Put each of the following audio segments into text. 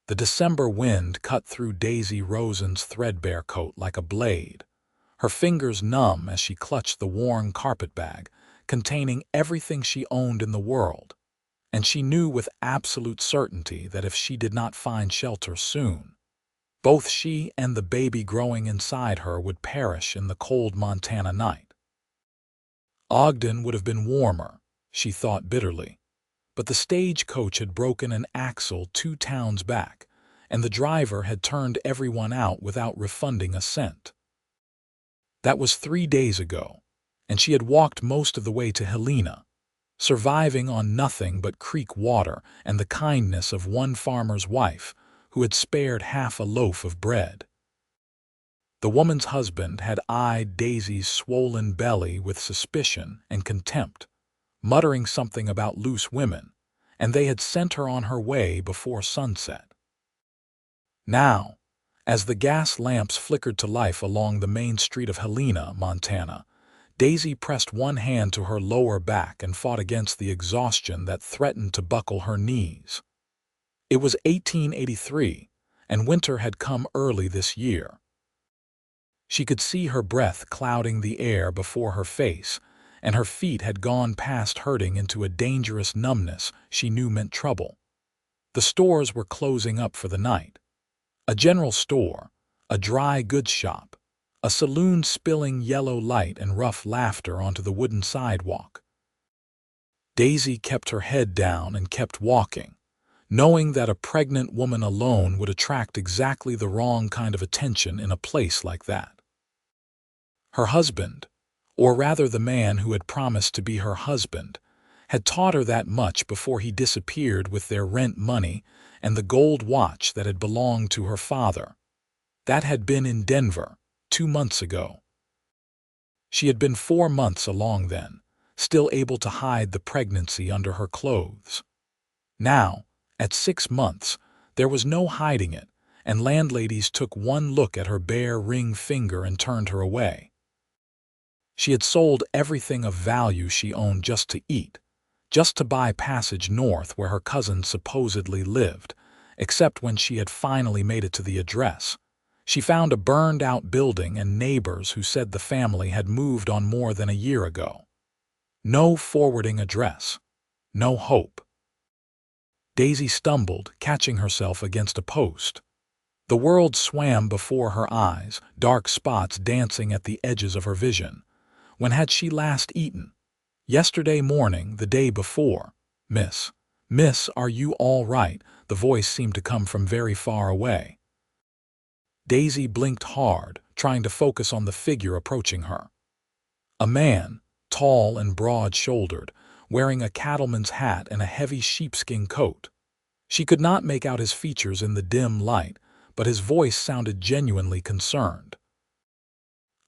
The December wind cut through Daisy Rosen's threadbare coat like a blade, her fingers numb as she clutched the worn carpetbag containing everything she owned in the world, and she knew with absolute certainty that if she did not find shelter soon, both she and the baby growing inside her would perish in the cold Montana night. Ogden would have been warmer, she thought bitterly, but the stagecoach had broken an axle 2 towns back, and the driver had turned everyone out without refunding a cent. That was 3 days ago, and she had walked most of the way to Helena, surviving on nothing but creek water and the kindness of one farmer's wife who had spared half a loaf of bread. The woman's husband had eyed Daisy's swollen belly with suspicion and contempt, muttering something about loose women, and they had sent her on her way before sunset. Now, as the gas lamps flickered to life along the main street of Helena, Montana, Daisy pressed one hand to her lower back and fought against the exhaustion that threatened to buckle her knees. It was 1883, and winter had come early this year. She could see her breath clouding the air before her face, and her feet had gone past hurting into a dangerous numbness she knew meant trouble. The stores were closing up for the night. A general store, a dry goods shop, a saloon spilling yellow light and rough laughter onto the wooden sidewalk. Daisy kept her head down and kept walking, knowing that a pregnant woman alone would attract exactly the wrong kind of attention in a place like that. Her husband, or rather the man who had promised to be her husband, had taught her that much before he disappeared with their rent money and the gold watch that had belonged to her father. That had been in Denver 2 months ago. She had been 4 months along then, still able to hide the pregnancy under her clothes. Now, at 6 months, there was no hiding it, and landladies took one look at her bare ring finger and turned her away. She had sold everything of value she owned just to eat, just to buy passage north where her cousin supposedly lived, except when she had finally made it to the address. She found a burned-out building and neighbors who said the family had moved on more than a year ago. No forwarding address. No hope. Daisy stumbled, catching herself against a post. The world swam before her eyes, dark spots dancing at the edges of her vision. When had she last eaten? Yesterday morning, the day before. Miss, are you all right? The voice seemed to come from very far away. Daisy blinked hard, trying to focus on the figure approaching her. A man, tall and broad-shouldered, wearing a cattleman's hat and a heavy sheepskin coat. She could not make out his features in the dim light, but his voice sounded genuinely concerned.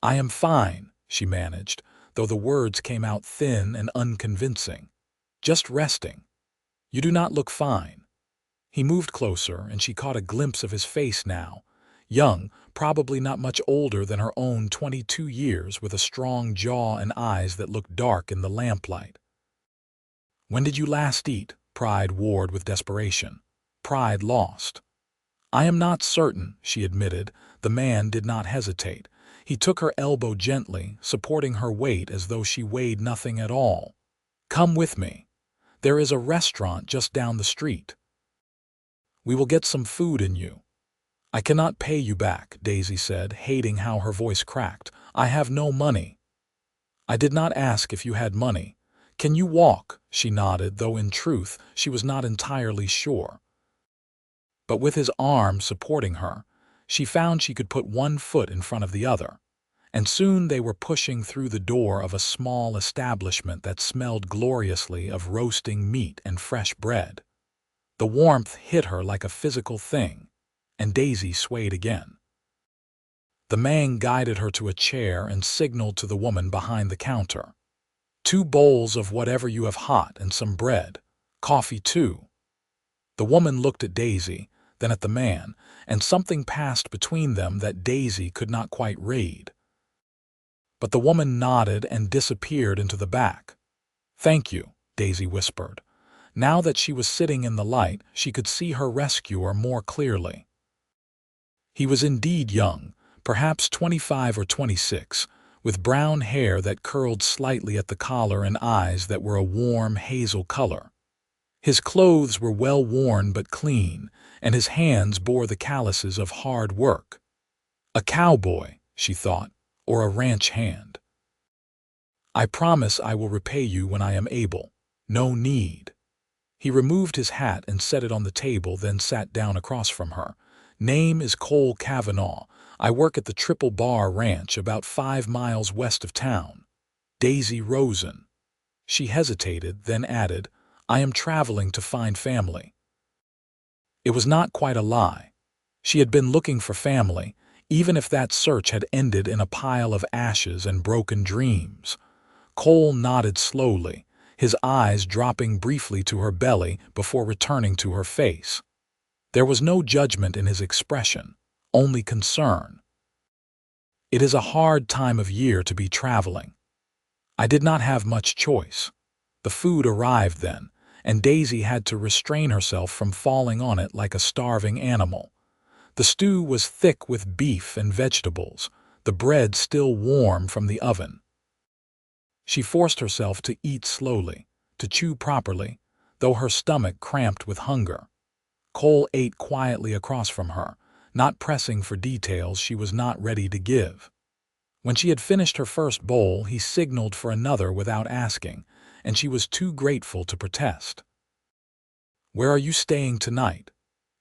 "I am fine," she managed, though the words came out thin and unconvincing. "Just resting. You do not look fine." He moved closer, and she caught a glimpse of his face now, young, probably not much older than her own 22 years, with a strong jaw and eyes that looked dark in the lamplight. "When did you last eat?" Pride warred with desperation. Pride lost. "I am not certain," she admitted. The man did not hesitate. He took her elbow gently, supporting her weight as though she weighed nothing at all. "Come with me. There is a restaurant just down the street. We will get some food in you." "I cannot pay you back," Daisy said, hating how her voice cracked. "I have no money." "I did not ask if you had money. Can you walk?" She nodded, though in truth she was not entirely sure. But with his arm supporting her, she found she could put one foot in front of the other, and soon they were pushing through the door of a small establishment that smelled gloriously of roasting meat and fresh bread. The warmth hit her like a physical thing, and Daisy swayed again. The man guided her to a chair and signaled to the woman behind the counter. "2 bowls of whatever you have hot and some bread. Coffee too." The woman looked at Daisy, then at the man, and something passed between them that Daisy could not quite read. But the woman nodded and disappeared into the back. "Thank you," Daisy whispered, Now that she was sitting in the light, she could see her rescuer more clearly. He was indeed young, perhaps 25 or 26, with brown hair that curled slightly at the collar and eyes that were a warm hazel color. His clothes were well worn but clean, and his hands bore the calluses of hard work. A cowboy, she thought, or a ranch hand. "I promise I will repay you when I am able. No need." He removed his hat and set it on the table, then sat down across from her. "Name is Cole Kavanaugh. I work at the Triple Bar Ranch about 5 miles west of town. Daisy Rosen." She hesitated, then added, "I am traveling to find family." It was not quite a lie. She had been looking for family, even if that search had ended in a pile of ashes and broken dreams. Cole nodded slowly, his eyes dropping briefly to her belly before returning to her face. There was no judgment in his expression, only concern. "It is a hard time of year to be traveling. I did not have much choice." The food arrived then, and Daisy had to restrain herself from falling on it like a starving animal. The stew was thick with beef and vegetables, the bread still warm from the oven. She forced herself to eat slowly, to chew properly, though her stomach cramped with hunger. Cole ate quietly across from her, not pressing for details she was not ready to give. When she had finished her first bowl, he signaled for another without asking, and she was too grateful to protest. "Where are you staying tonight?"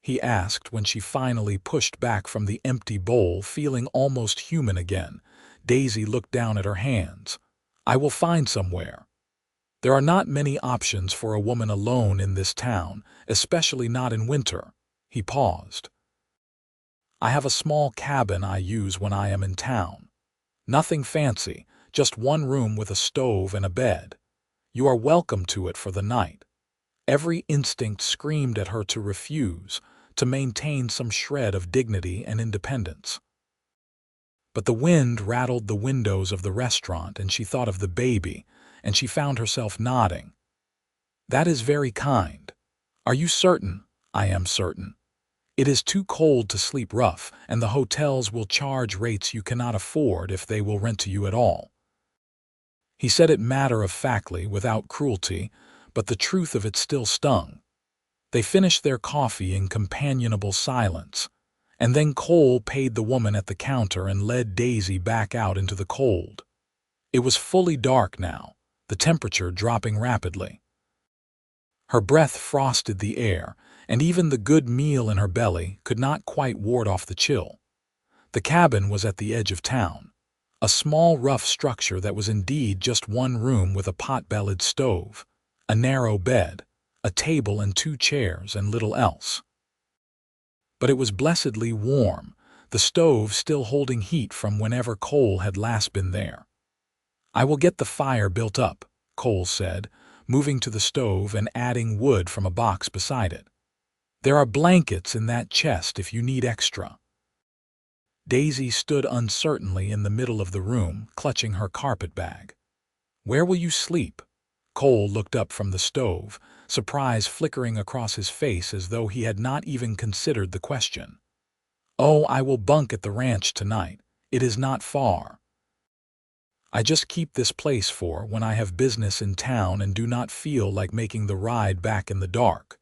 he asked when she finally pushed back from the empty bowl, feeling almost human again. Daisy looked down at her hands. "I will find somewhere. There are not many options for a woman alone in this town, especially not in winter." He paused. "I have a small cabin I use when I am in town. Nothing fancy, just one room with a stove and a bed. You are welcome to it for the night." Every instinct screamed at her to refuse, to maintain some shred of dignity and independence. But the wind rattled the windows of the restaurant, and she thought of the baby, and she found herself nodding. "That is very kind. Are you certain?" "I am certain. It is too cold to sleep rough, and the hotels will charge rates you cannot afford if they will rent to you at all." He said it matter-of-factly, without cruelty, but the truth of it still stung. They finished their coffee in companionable silence, and then Cole paid the woman at the counter and led Daisy back out into the cold. It was fully dark now, the temperature dropping rapidly. Her breath frosted the air, and even the good meal in her belly could not quite ward off the chill. The cabin was at the edge of town, a small rough structure that was indeed just one room with a pot-bellied stove, a narrow bed, a table and 2 chairs, and little else. But it was blessedly warm, the stove still holding heat from whenever Cole had last been there. "I will get the fire built up," Cole said, moving to the stove and adding wood from a box beside it. "There are blankets in that chest if you need extra." Daisy stood uncertainly in the middle of the room, clutching her carpet bag. "Where will you sleep?" Cole looked up from the stove, surprise flickering across his face as though he had not even considered the question. "Oh, I will bunk at the ranch tonight. It is not far. I just keep this place for when I have business in town and do not feel like making the ride back in the dark."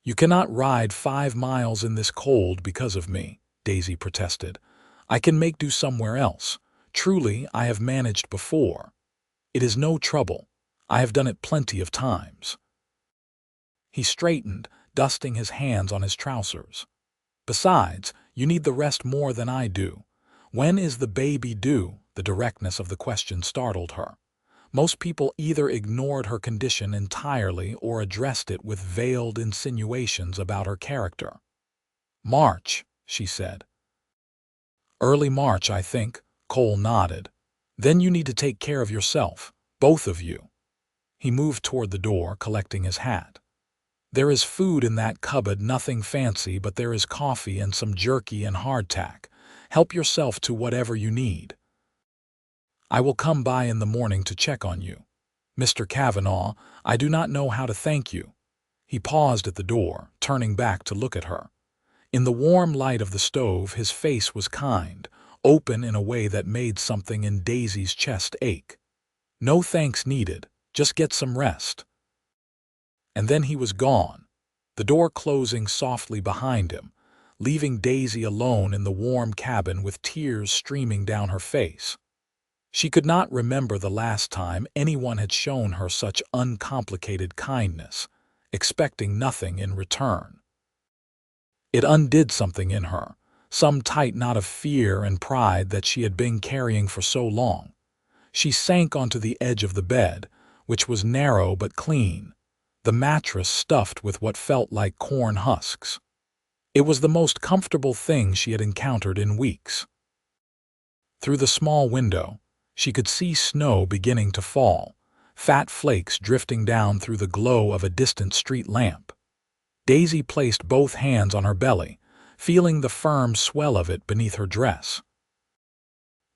"You cannot ride 5 miles in this cold because of me," Daisy protested. "I can make do somewhere else. Truly, I have managed before. It is no trouble. I have done it plenty of times." He straightened, dusting his hands on his trousers. "Besides, you need the rest more than I do. When is the baby due?" The directness of the question startled her. Most people either ignored her condition entirely or addressed it with veiled insinuations about her character. "March," she said. "Early March, I think," Cole nodded. "Then you need to take care of yourself, both of you." He moved toward the door, collecting his hat. "There is food in that cupboard, nothing fancy, but there is coffee and some jerky and hardtack. Help yourself to whatever you need. I will come by in the morning to check on you. Mr. Kavanaugh, I do not know how to thank you." He paused at the door, turning back to look at her. In the warm light of the stove, his face was kind, open in a way that made something in Daisy's chest ache. No thanks needed, just get some rest. And then he was gone, the door closing softly behind him, leaving Daisy alone in the warm cabin with tears streaming down her face. She could not remember the last time anyone had shown her such uncomplicated kindness, expecting nothing in return. It undid something in her, some tight knot of fear and pride that she had been carrying for so long. She sank onto the edge of the bed, which was narrow but clean, the mattress stuffed with what felt like corn husks. It was the most comfortable thing she had encountered in weeks. Through the small window, she could see snow beginning to fall, fat flakes drifting down through the glow of a distant street lamp. Daisy placed both hands on her belly, feeling the firm swell of it beneath her dress.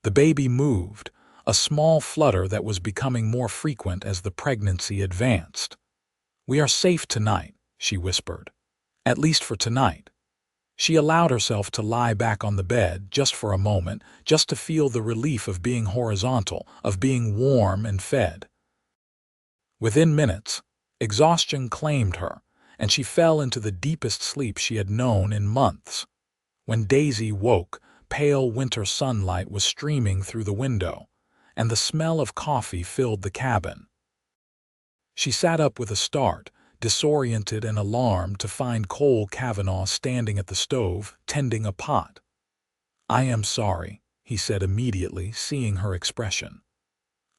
The baby moved, a small flutter that was becoming more frequent as the pregnancy advanced. "We are safe tonight," she whispered. "At least for tonight." She allowed herself to lie back on the bed just for a moment, just to feel the relief of being horizontal, of being warm and fed. Within minutes, exhaustion claimed her, and she fell into the deepest sleep she had known in months. When Daisy woke, pale winter sunlight was streaming through the window, and the smell of coffee filled the cabin. She sat up with a start, disoriented and alarmed to find Cole Kavanaugh standing at the stove, tending a pot. "I am sorry," he said immediately, seeing her expression.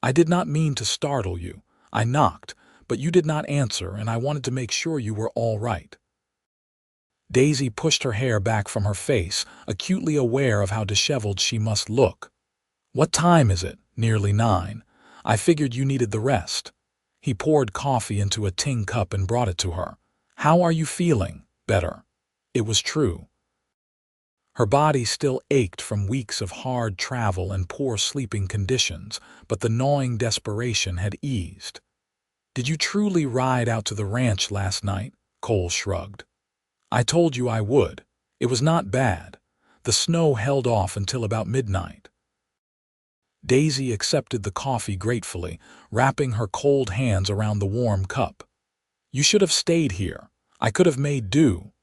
"I did not mean to startle you. I knocked, but you did not answer, and I wanted to make sure you were all right." Daisy pushed her hair back from her face, acutely aware of how disheveled she must look. "What time is it?" "Nearly 9. I figured you needed the rest." He poured coffee into a tin cup and brought it to her. "How are you feeling?" "Better." It was true. Her body still ached from weeks of hard travel and poor sleeping conditions, but the gnawing desperation had eased. "Did you truly ride out to the ranch last night?" Cole shrugged. "I told you I would. It was not bad. The snow held off until about midnight." Daisy accepted the coffee gratefully, wrapping her cold hands around the warm cup. "You should have stayed here. I could have made do.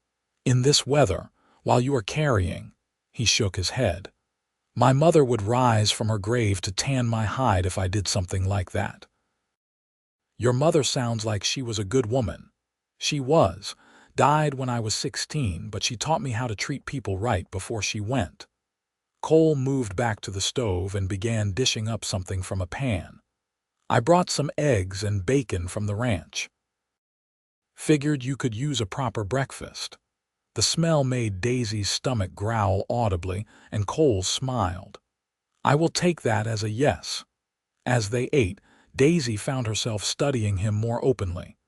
In this weather, while you are carrying." He shook his head. "My mother would rise from her grave to tan my hide if I did something like that." "Your mother sounds like she was a good woman." "She was. Died when I was 16, but she taught me how to treat people right before she went." Cole moved back to the stove and began dishing up something from a pan. "I brought some eggs and bacon from the ranch. Figured you could use a proper breakfast." The smell made Daisy's stomach growl audibly, and Cole smiled. "I will take that as a yes." As they ate, Daisy found herself studying him more openly.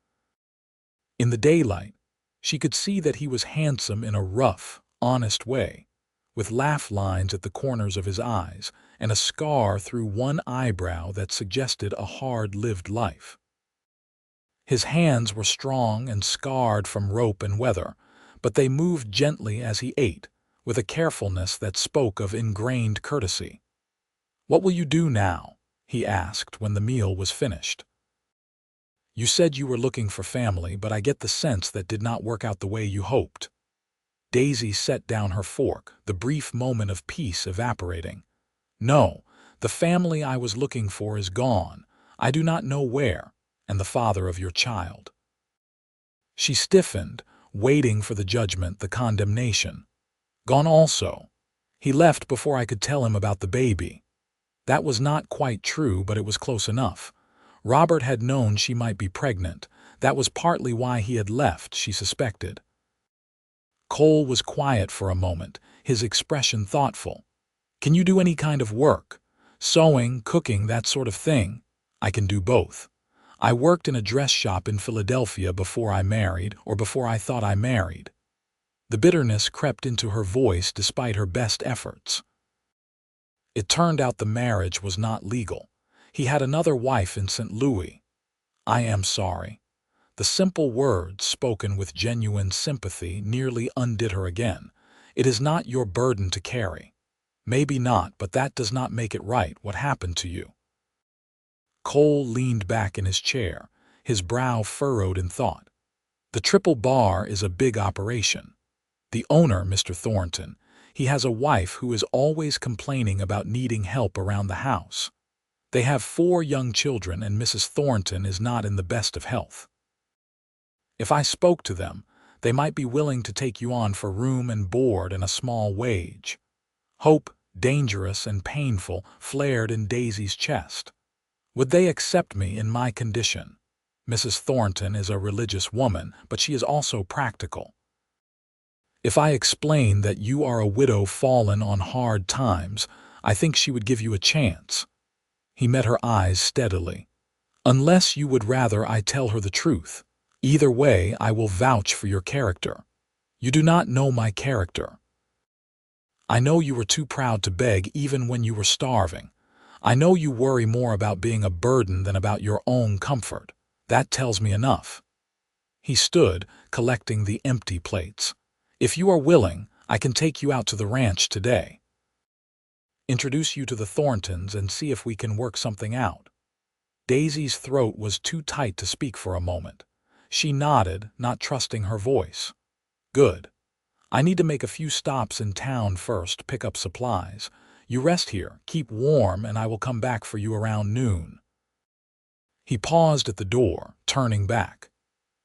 In the daylight, she could see that he was handsome in a rough, honest way, with laugh lines at the corners of his eyes and a scar through one eyebrow that suggested a hard-lived life. His hands were strong and scarred from rope and weather, but they moved gently as he ate, with a carefulness that spoke of ingrained courtesy. "What will you do now?" he asked when the meal was finished. "You said you were looking for family, but I get the sense that did not work out the way you hoped." Daisy set down her fork, the brief moment of peace evaporating. "No, the family I was looking for is gone. I do not know where, and the father of your child." She stiffened, waiting for the judgment, the condemnation. "Gone also. He left before I could tell him about the baby." That was not quite true, but it was close enough. Robert had known she might be pregnant. That was partly why he had left, she suspected. Cole was quiet for a moment, his expression thoughtful. "Can you do any kind of work? Sewing, cooking, that sort of thing?" "I can do both. I worked in a dress shop in Philadelphia before I married, or before I thought I married." The bitterness crept into her voice despite her best efforts. "It turned out the marriage was not legal. He had another wife in St. Louis." "I am sorry." The simple words, spoken with genuine sympathy, nearly undid her again. "It is not your burden to carry." "Maybe not, but that does not make it right. What happened to you?" Cole leaned back in his chair, his brow furrowed in thought. "The Triple Bar is a big operation. The owner, Mr. Thornton, he has a wife who is always complaining about needing help around the house. They have 4 young children, and Mrs. Thornton is not in the best of health. If I spoke to them, they might be willing to take you on for room and board and a small wage." Hope, dangerous and painful, flared in Daisy's chest. "Would they accept me in my condition? Mrs. Thornton is a religious woman, but she is also practical. If I explain that you are a widow fallen on hard times, I think she would give you a chance." He met her eyes steadily. "Unless you would rather I tell her the truth. Either way, I will vouch for your character." "You do not know my character. I know you were too proud to beg even when you were starving. I know you worry more about being a burden than about your own comfort. That tells me enough." He stood, collecting the empty plates. "If you are willing, I can take you out to the ranch today. Introduce you to the Thorntons and see if we can work something out." Daisy's throat was too tight to speak for a moment. She nodded, not trusting her voice. "Good. I need to make a few stops in town first, pick up supplies. You rest here, keep warm, and I will come back for you around noon." He paused at the door, turning back.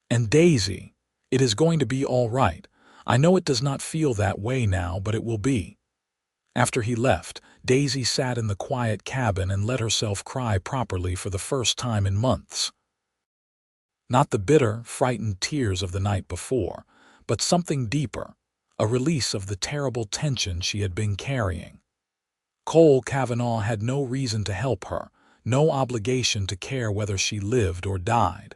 "And Daisy, it is going to be all right. I know it does not feel that way now, but it will be." After he left, Daisy sat in the quiet cabin and let herself cry properly for the first time in months. Not the bitter, frightened tears of the night before, but something deeper, a release of the terrible tension she had been carrying. Cole Kavanaugh had no reason to help her, no obligation to care whether she lived or died.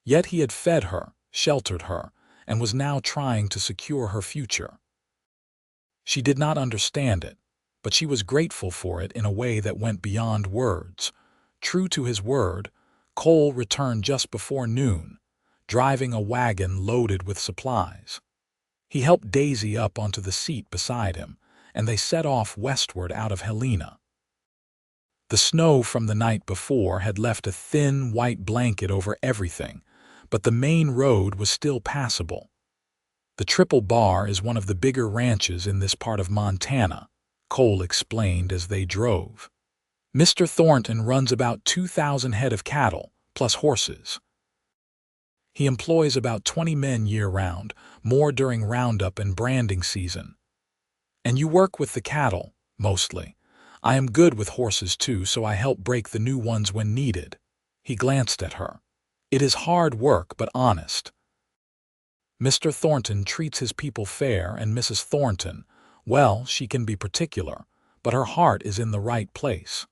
Yet he had fed her, sheltered her, and was now trying to secure her future. She did not understand it, but she was grateful for it in a way that went beyond words. True to his word, Cole returned just before noon, driving a wagon loaded with supplies. He helped Daisy up onto the seat beside him, and they set off westward out of Helena. The snow from the night before had left a thin, white blanket over everything, but the main road was still passable. "The Triple Bar is one of the bigger ranches in this part of Montana," Cole explained as they drove. "Mr. Thornton runs about 2,000 head of cattle, plus horses. He employs about 20 men year-round, more during roundup and branding season. And you work with the cattle, mostly. I am good with horses too, so I help break the new ones when needed." He glanced at her. "It is hard work, but honest. Mr. Thornton treats his people fair, and Mrs. Thornton, well, she can be particular, but her heart is in the right place."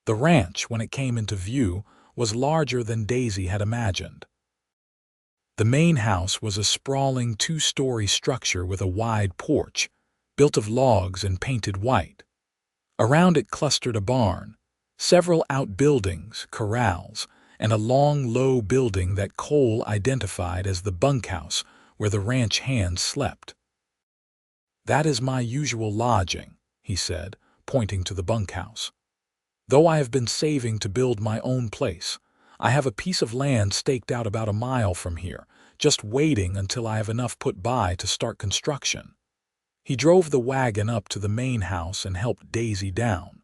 The ranch, when it came into view, was larger than Daisy had imagined. The main house was a sprawling 2-story structure with a wide porch, built of logs and painted white. Around it clustered a barn, several outbuildings, corrals, and a long, low building that Cole identified as the bunkhouse where the ranch hands slept. "That is my usual lodging," he said, pointing to the bunkhouse. "Though I have been saving to build my own place, I have a piece of land staked out about a mile from here, just waiting until I have enough put by to start construction." He drove the wagon up to the main house and helped Daisy down.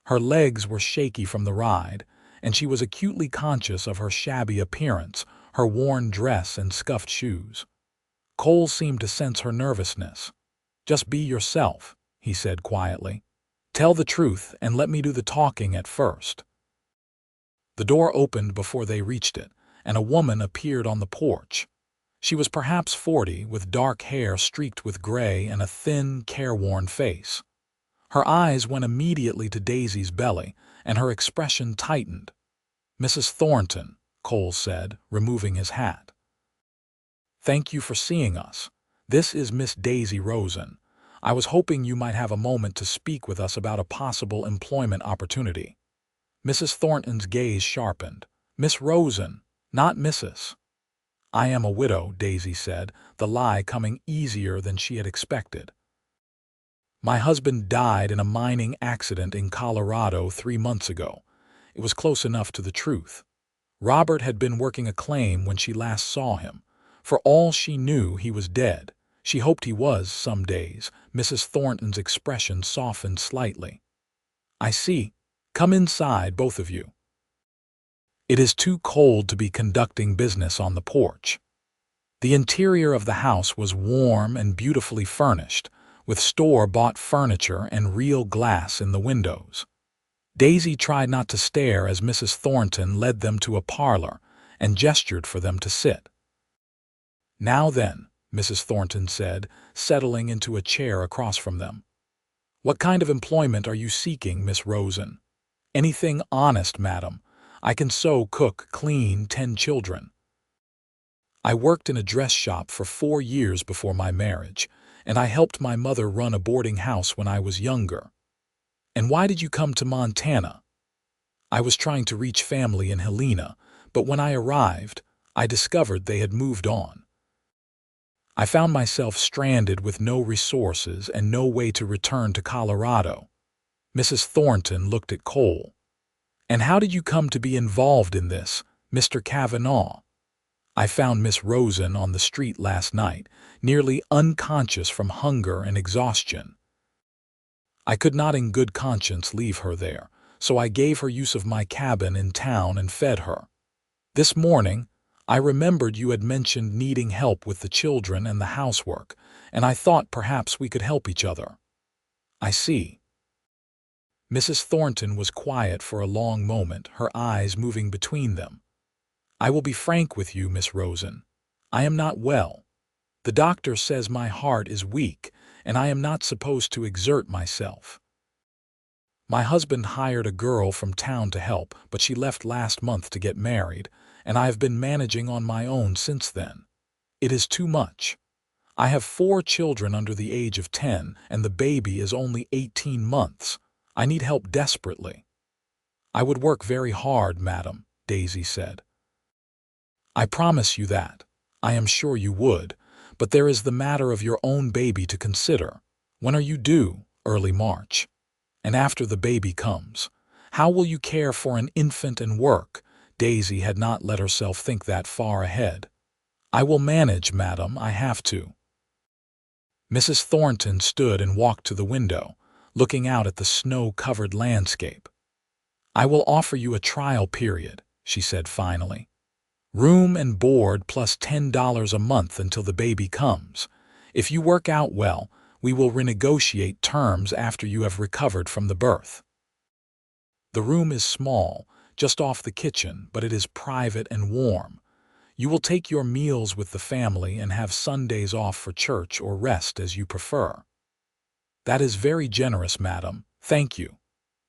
Her legs were shaky from the ride, and she was acutely conscious of her shabby appearance, her worn dress and scuffed shoes. Cole seemed to sense her nervousness. "Just be yourself," he said quietly. "Tell the truth and let me do the talking at first." The door opened before they reached it, and a woman appeared on the porch. She was perhaps 40, with dark hair streaked with gray and a thin, careworn face. Her eyes went immediately to Daisy's belly, and her expression tightened. "Mrs. Thornton," Cole said, removing his hat. "Thank you for seeing us. This is Miss Daisy Rosen. I was hoping you might have a moment to speak with us about a possible employment opportunity." Mrs. Thornton's gaze sharpened. "Miss Rosen, Not Mrs. I am a widow, Daisy said, the lie coming easier than she had expected. My husband died in a mining accident in Colorado 3 months ago. It was close enough to the truth. Robert had been working a claim when she last saw him. For all she knew, he was dead. She hoped he was, some days. Mrs. Thornton's expression softened slightly. I see. Come inside, both of you. It is too cold to be conducting business on the porch. The interior of the house was warm and beautifully furnished, with store-bought furniture and real glass in the windows. Daisy tried not to stare as Mrs. Thornton led them to a parlor and gestured for them to sit. Now then, Mrs. Thornton said, settling into a chair across from them. What kind of employment are you seeking, Miss Rosen? Anything honest, madam. I can sew, cook, clean 10 children. I worked in a dress shop for 4 years before my marriage, and I helped my mother run a boarding house when I was younger. And why did you come to Montana? I was trying to reach family in Helena, but when I arrived, I discovered they had moved on. I found myself stranded with no resources and no way to return to Colorado. Mrs. Thornton looked at Cole. And how did you come to be involved in this, Mr. Kavanaugh? I found Miss Rosen on the street last night, nearly unconscious from hunger and exhaustion. I could not in good conscience leave her there, so I gave her use of my cabin in town and fed her. This morning, I remembered you had mentioned needing help with the children and the housework, and I thought perhaps we could help each other. I see. Mrs. Thornton was quiet for a long moment, her eyes moving between them. I will be frank with you, Miss Rosen. I am not well. The doctor says my heart is weak, and I am not supposed to exert myself. My husband hired a girl from town to help, but she left last month to get married, and I have been managing on my own since then. It is too much. I have 4 children under the age of 10, and the baby is only 18 months. I need help desperately. I would work very hard, madam, Daisy said. I promise you that. I am sure you would, but there is the matter of your own baby to consider. When are you due? Early March. And after the baby comes, how will you care for an infant and work? Daisy had not let herself think that far ahead. I will manage, madam, I have to. Mrs. Thornton stood and walked to the window, looking out at the snow-covered landscape. I will offer you a trial period, she said finally. Room and board plus $10 a month until the baby comes. If you work out well, we will renegotiate terms after you have recovered from the birth. The room is small, just off the kitchen, but it is private and warm. You will take your meals with the family and have Sundays off for church or rest as you prefer. That is very generous, madam. Thank you.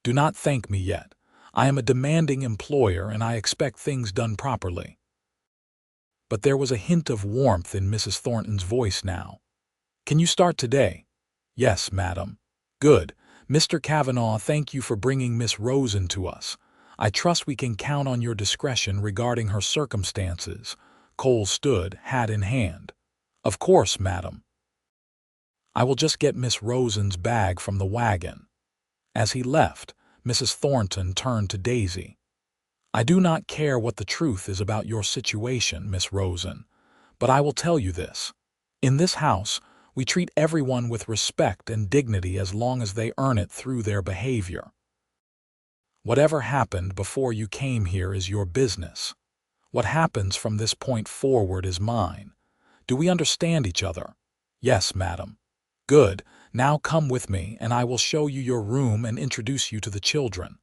Do not thank me yet. I am a demanding employer and I expect things done properly. But there was a hint of warmth in Mrs. Thornton's voice now. Can you start today? Yes, madam. Good. Mr. Kavanaugh, thank you for bringing Miss Rosen to us. I trust we can count on your discretion regarding her circumstances. Cole stood, hat in hand. Of course, madam. I will just get Miss Rosen's bag from the wagon. As he left, Mrs. Thornton turned to Daisy. I do not care what the truth is about your situation, Miss Rosen, but I will tell you this. In this house, we treat everyone with respect and dignity as long as they earn it through their behavior. Whatever happened before you came here is your business. What happens from this point forward is mine. Do we understand each other? Yes, madam. Good. Now come with me, and I will show you your room and introduce you to the children.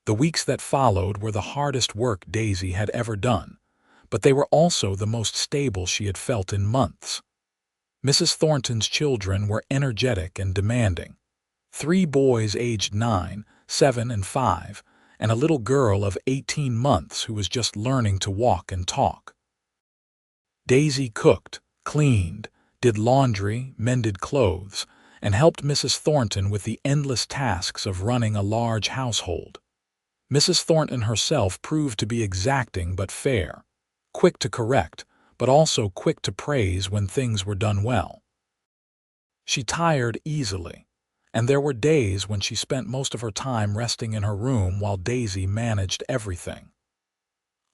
The weeks that followed were the hardest work Daisy had ever done, but they were also the most stable she had felt in months. Mrs. Thornton's children were energetic and demanding. 3 boys aged 9, 7, and 5, and a little girl of 18 months who was just learning to walk and talk. Daisy cooked, cleaned, did laundry, mended clothes, and helped Mrs. Thornton with the endless tasks of running a large household. Mrs. Thornton herself proved to be exacting but fair, quick to correct, but also quick to praise when things were done well. She tired easily, and there were days when she spent most of her time resting in her room while Daisy managed everything.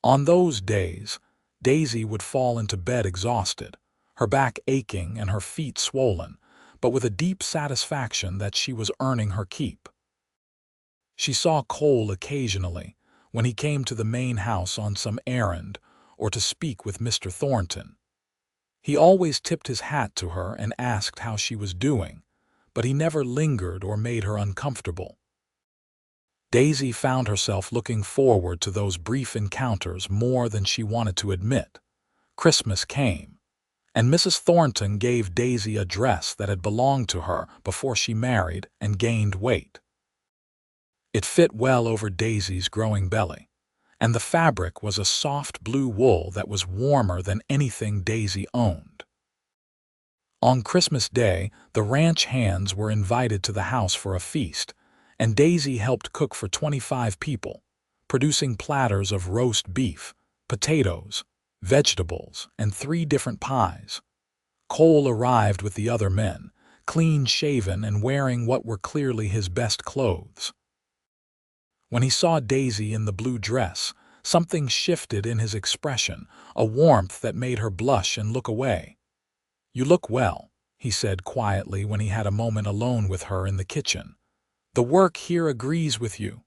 On those days, Daisy would fall into bed exhausted, her back aching and her feet swollen, but with a deep satisfaction that she was earning her keep. She saw Cole occasionally, when he came to the main house on some errand or to speak with Mr. Thornton. He always tipped his hat to her and asked how she was doing, but he never lingered or made her uncomfortable. Daisy found herself looking forward to those brief encounters more than she wanted to admit. Christmas came, and Mrs. Thornton gave Daisy a dress that had belonged to her before she married and gained weight. It fit well over Daisy's growing belly, and the fabric was a soft blue wool that was warmer than anything Daisy owned. On Christmas Day, the ranch hands were invited to the house for a feast, and Daisy helped cook for 25 people, producing platters of roast beef, potatoes, vegetables, and 3 different pies. Cole arrived with the other men, clean-shaven and wearing what were clearly his best clothes. When he saw Daisy in the blue dress, something shifted in his expression, a warmth that made her blush and look away. "You look well," he said quietly when he had a moment alone with her in the kitchen. "The work here agrees with you."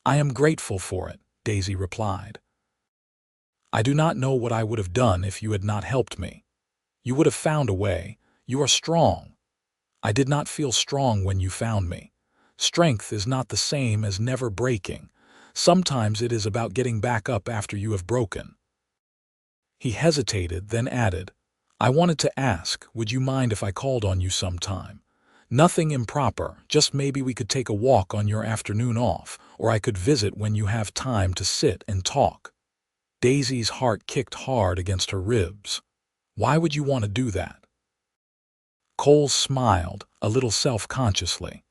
"I am grateful for it," Daisy replied. "I do not know what I would have done if you had not helped me. You would have found a way. You are strong. I did not feel strong when you found me. Strength is not the same as never breaking. Sometimes it is about getting back up after you have broken." He hesitated, then added, "I wanted to ask, would you mind if I called on you sometime? Nothing improper, just maybe we could take a walk on your afternoon off, or I could visit when you have time to sit and talk." Daisy's heart kicked hard against her ribs. "Why would you want to do that?" Cole smiled, a little self-consciously.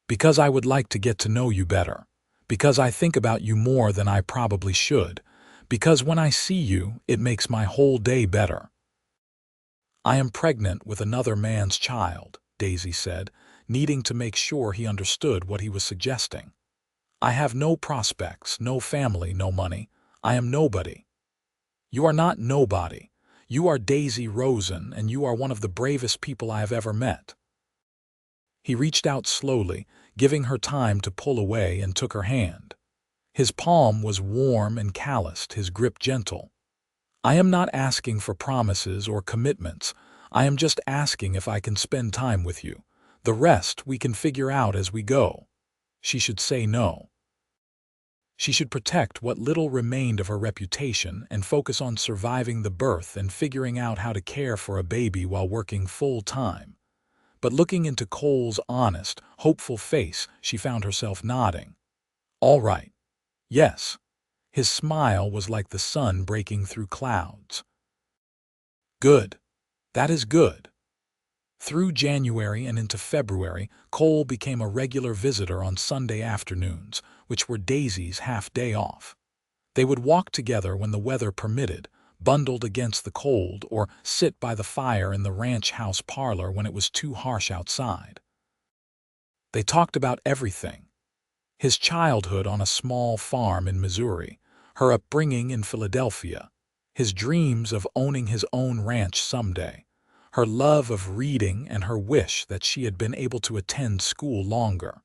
"Because I would like to get to know you better. Because I think about you more than I probably should. Because when I see you, it makes my whole day better." "I am pregnant with another man's child," Daisy said, needing to make sure he understood what he was suggesting. "I have no prospects, no family, no money. I am nobody." "You are not nobody. You are Daisy Rosen, and you are one of the bravest people I have ever met." He reached out slowly, giving her time to pull away, and took her hand. His palm was warm and calloused, his grip gentle. "I am not asking for promises or commitments. I am just asking if I can spend time with you. The rest we can figure out as we go." She should say no. She should protect what little remained of her reputation and focus on surviving the birth and figuring out how to care for a baby while working full-time. But looking into Cole's honest, hopeful face, she found herself nodding. "All right. Yes." His smile was like the sun breaking through clouds. "Good. That is good." Through January and into February, Cole became a regular visitor on Sunday afternoons, which were Daisy's half-day off. They would walk together when the weather permitted, bundled against the cold, or sit by the fire in the ranch house parlor when it was too harsh outside. They talked about everything: his childhood on a small farm in Missouri, her upbringing in Philadelphia, his dreams of owning his own ranch someday, her love of reading, and her wish that she had been able to attend school longer.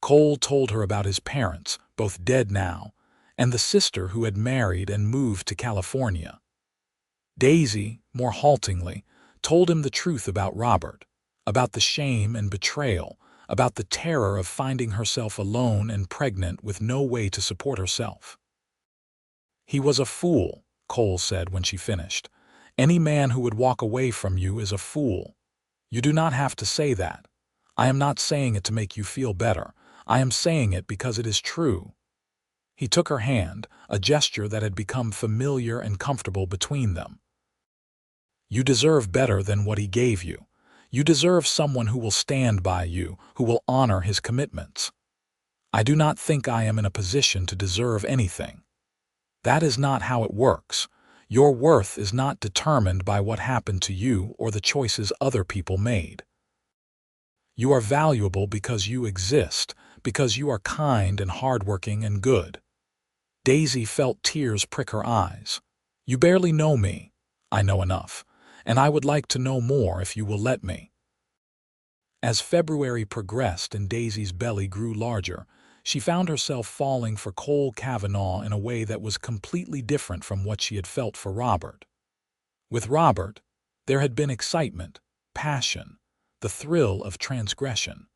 Cole told her about his parents, both dead now, and the sister who had married and moved to California. Daisy, more haltingly, told him the truth about Robert, about the shame and betrayal, about the terror of finding herself alone and pregnant with no way to support herself. "He was a fool," Cole said when she finished. "Any man who would walk away from you is a fool. You do not have to say that. I am not saying it to make you feel better. I am saying it because it is true." He took her hand, a gesture that had become familiar and comfortable between them. "You deserve better than what he gave you. You deserve someone who will stand by you, who will honor his commitments." I do not think I am in a position to deserve anything. That is not how it works. Your worth is not determined by what happened to you or the choices other people made. You are valuable because you exist, because you are kind and hardworking and good. Daisy felt tears prick her eyes. You barely know me. I know enough, and I would like to know more if you will let me. As February progressed and Daisy's belly grew larger, she found herself falling for Cole Kavanaugh in a way that was completely different from what she had felt for Robert. With Robert, there had been excitement, passion, the thrill of transgression.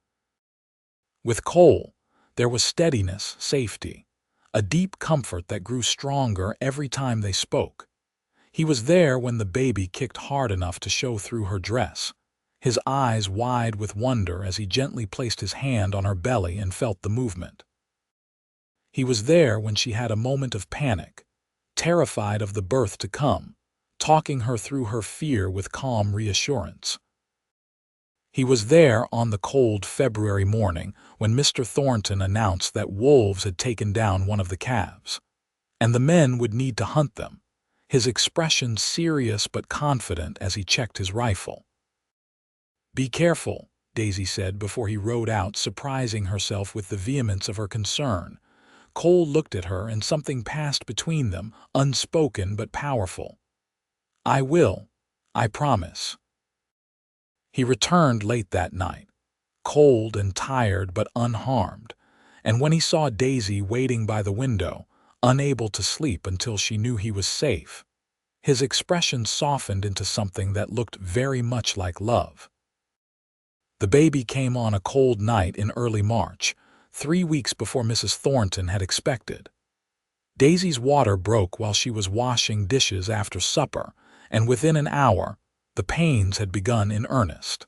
With Cole, there was steadiness, safety, a deep comfort that grew stronger every time they spoke. He was there when the baby kicked hard enough to show through her dress, his eyes wide with wonder as he gently placed his hand on her belly and felt the movement. He was there when she had a moment of panic, terrified of the birth to come, talking her through her fear with calm reassurance. He was there on the cold February morning when Mr. Thornton announced that wolves had taken down one of the calves, and the men would need to hunt them, his expression serious but confident as he checked his rifle. "Be careful," Daisy said before he rode out, surprising herself with the vehemence of her concern. Cole looked at her and something passed between them, unspoken but powerful. "I will. I promise." He returned late that night, cold and tired but unharmed, and when he saw Daisy waiting by the window, unable to sleep until she knew he was safe, his expression softened into something that looked very much like love. The baby came on a cold night in early March, 3 weeks before Mrs. Thornton had expected. Daisy's water broke while she was washing dishes after supper, and within an hour, the pains had begun in earnest.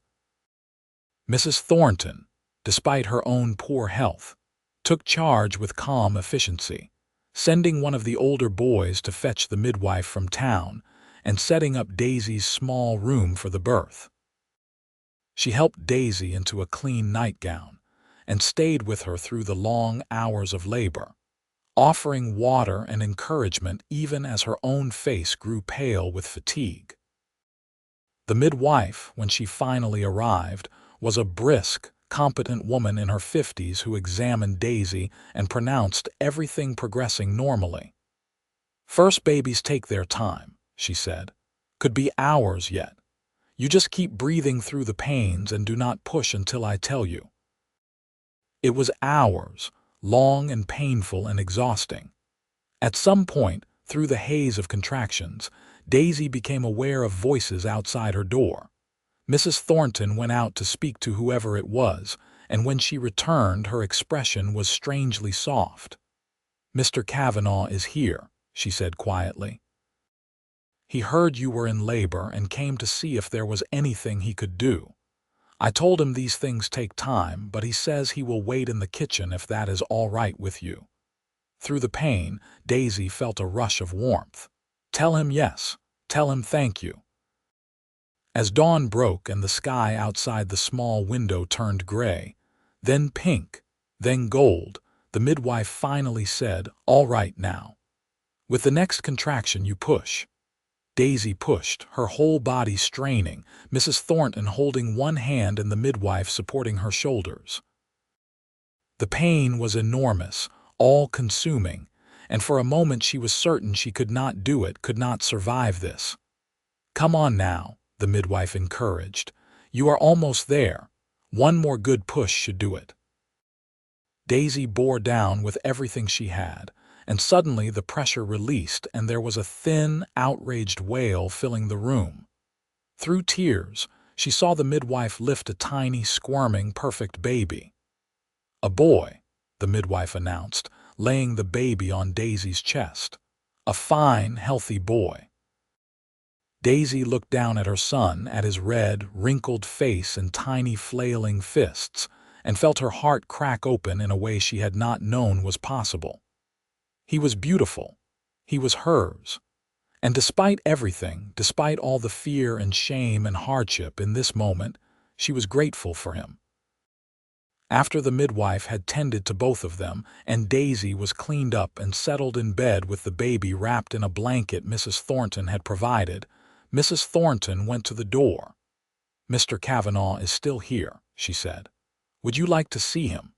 Mrs. Thornton, despite her own poor health, took charge with calm efficiency, sending one of the older boys to fetch the midwife from town and setting up Daisy's small room for the birth. She helped Daisy into a clean nightgown and stayed with her through the long hours of labor, offering water and encouragement even as her own face grew pale with fatigue. The midwife, when she finally arrived, was a brisk, competent woman in her 50s who examined Daisy and pronounced everything progressing normally. "First babies take their time," she said. "Could be hours yet. You just keep breathing through the pains and do not push until I tell you." It was hours, long and painful and exhausting. At some point, through the haze of contractions, Daisy became aware of voices outside her door. Mrs. Thornton went out to speak to whoever it was, and when she returned, her expression was strangely soft. "Mr. Kavanaugh is here," she said quietly. "He heard you were in labor and came to see if there was anything he could do. I told him these things take time, but he says he will wait in the kitchen if that is all right with you." Through the pain, Daisy felt a rush of warmth. "Tell him yes. Tell him thank you." As dawn broke and the sky outside the small window turned gray, then pink, then gold, the midwife finally said, "All right now. With the next contraction you push." Daisy pushed, her whole body straining, Mrs. Thornton holding one hand and the midwife supporting her shoulders. The pain was enormous, all-consuming, and for a moment she was certain she could not do it, could not survive this. "Come on now," the midwife encouraged. "You are almost there. One more good push should do it." Daisy bore down with everything she had, and suddenly the pressure released and there was a thin, outraged wail filling the room. Through tears, she saw the midwife lift a tiny, squirming, perfect baby. "A boy," the midwife announced, laying the baby on Daisy's chest. "A fine, healthy boy." Daisy looked down at her son, at his red, wrinkled face and tiny flailing fists, and felt her heart crack open in a way she had not known was possible. He was beautiful. He was hers. And despite everything, despite all the fear and shame and hardship in this moment, she was grateful for him. After the midwife had tended to both of them, and Daisy was cleaned up and settled in bed with the baby wrapped in a blanket Mrs. Thornton had provided, Mrs. Thornton went to the door. "Mr. Kavanaugh is still here," she said. "Would you like to see him?"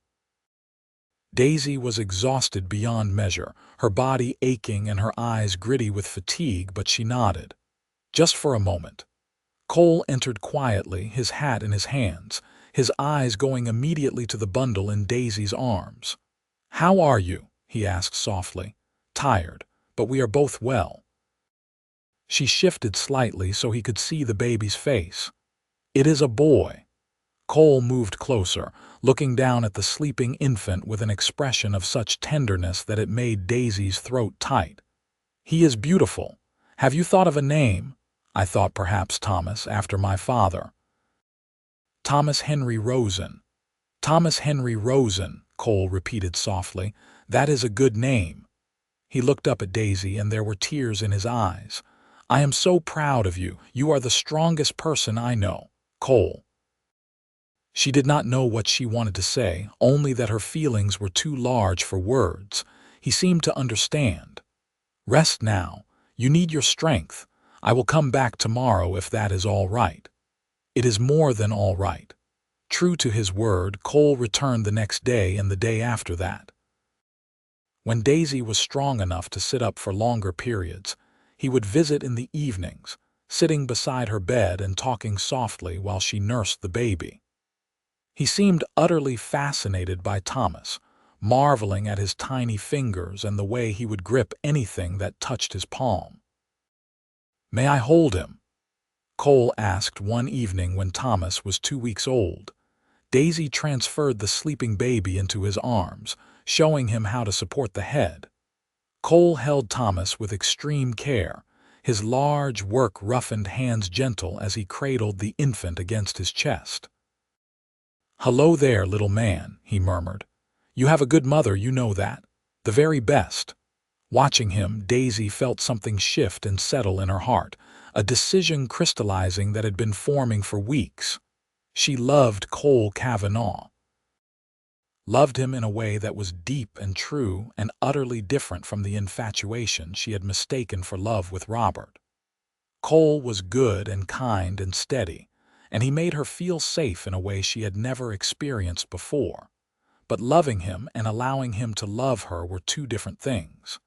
Daisy was exhausted beyond measure, her body aching and her eyes gritty with fatigue, but she nodded. Just for a moment. Cole entered quietly, his hat in his hands, his eyes going immediately to the bundle in Daisy's arms. "How are you?" he asked softly. "Tired, but we are both well." She shifted slightly so he could see the baby's face. "It is a boy." Cole moved closer, looking down at the sleeping infant with an expression of such tenderness that it made Daisy's throat tight. "He is beautiful. Have you thought of a name?" "I thought perhaps Thomas, after my father." "Thomas Henry Rosen." "Thomas Henry Rosen," Cole repeated softly. "That is a good name." He looked up at Daisy and there were tears in his eyes. "I am so proud of you. You are the strongest person I know, Cole." She did not know what she wanted to say, only that her feelings were too large for words. He seemed to understand. "Rest now. You need your strength. I will come back tomorrow if that is all right." It is more than all right. True to his word, Cole returned the next day and the day after that. When Daisy was strong enough to sit up for longer periods, he would visit in the evenings, sitting beside her bed and talking softly while she nursed the baby. He seemed utterly fascinated by Thomas, marveling at his tiny fingers and the way he would grip anything that touched his palm. "May I hold him?" Cole asked one evening when Thomas was 2 weeks old. Daisy transferred the sleeping baby into his arms, showing him how to support the head. Cole held Thomas with extreme care, his large, work-roughened hands gentle as he cradled the infant against his chest. "Hello there, little man," he murmured. "You have a good mother, you know that. The very best." Watching him, Daisy felt something shift and settle in her heart, a decision crystallizing that had been forming for weeks. She loved Cole Kavanaugh. Loved him in a way that was deep and true and utterly different from the infatuation she had mistaken for love with Robert. Cole was good and kind and steady, and he made her feel safe in a way she had never experienced before. But loving him and allowing him to love her were two different things.